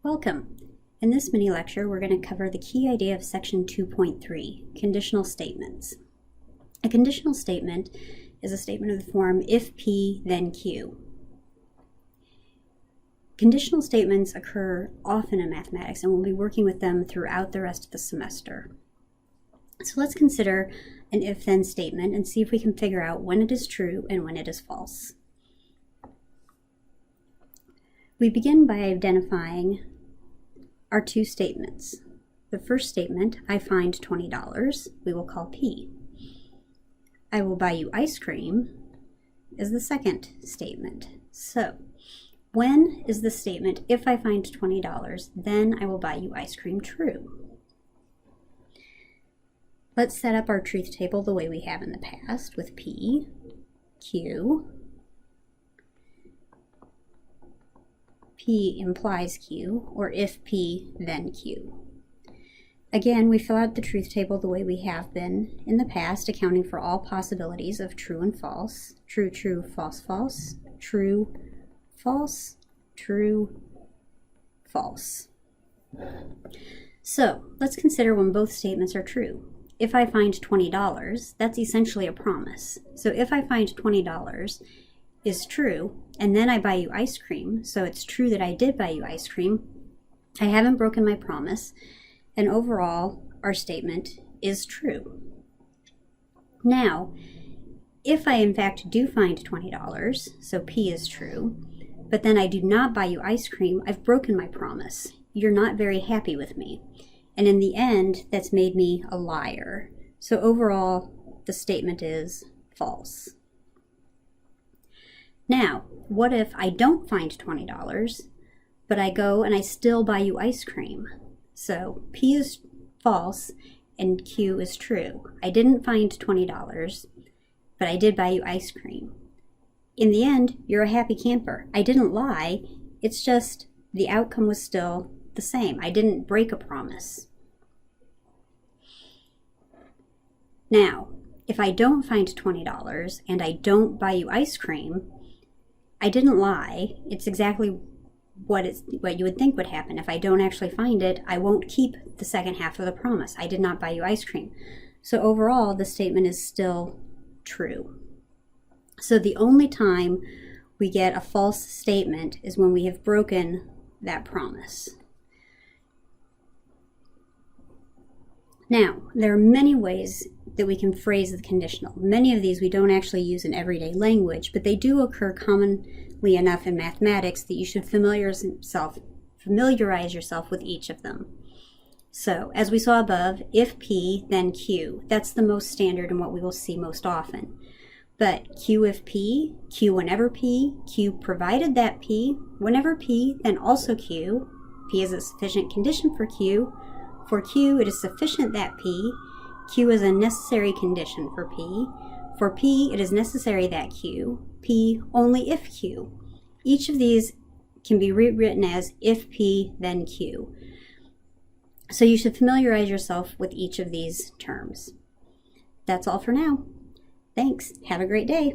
Welcome. In this mini lecture, we're going to cover the key idea of section 2.3, conditional statements. A conditional statement is a statement of the form if P, then Q. Conditional statements occur often in mathematics, and we'll be working with them throughout the rest of the semester. So let's consider an if-then statement and see if we can figure out when it is true and when it is false. We begin by identifying our two statements. The first statement, I find $20, we will call P. I will buy you ice cream is the second statement. So, when is the statement, if I find $20, then I will buy you ice cream, true? Let's set up our truth table the way we have in the past with P, Q. P implies Q, or if P, then Q. Again, we fill out the truth table the way we have been in the past, accounting for all possibilities of true and false. True, true, false, false. True, false, true, false. So, let's consider when both statements are true. If I find $20, that's essentially a promise. So if I find $20 is true, and then I buy you ice cream, so it's true that I did buy you ice cream, I haven't broken my promise, and overall, our statement is true. Now, if I in fact do find $20, so P is true, but then I do not buy you ice cream, I've broken my promise. You're not very happy with me. And in the end, that's made me a liar. So overall, the statement is false. Now, what if I don't find $20, but I go and I still buy you ice cream? So P is false and Q is true. I didn't find $20, but I did buy you ice cream. In the end, you're a happy camper. I didn't lie. It's just the outcome was still the same. I didn't break a promise. Now, if I don't find $20 and I don't buy you ice cream, I didn't lie. It's exactly what you would think would happen. If I don't actually find it, I won't keep the second half of the promise. I did not buy you ice cream. So overall, the statement is still true. So the only time we get a false statement is when we have broken that promise. Now, there are many ways that we can phrase the conditional. Many of these we don't actually use in everyday language, but they do occur commonly enough in mathematics that you should familiarize yourself with each of them. So, as we saw above, if P, then Q. That's the most standard and what we will see most often. But Q if P, Q whenever P, Q provided that P, whenever P, then also Q. P is a sufficient condition for Q. For Q, it is sufficient that P. Q is a necessary condition for P. For P, it is necessary that Q. P only if Q. Each of these can be rewritten as if P, then Q. So you should familiarize yourself with each of these terms. That's all for now. Thanks. Have a great day.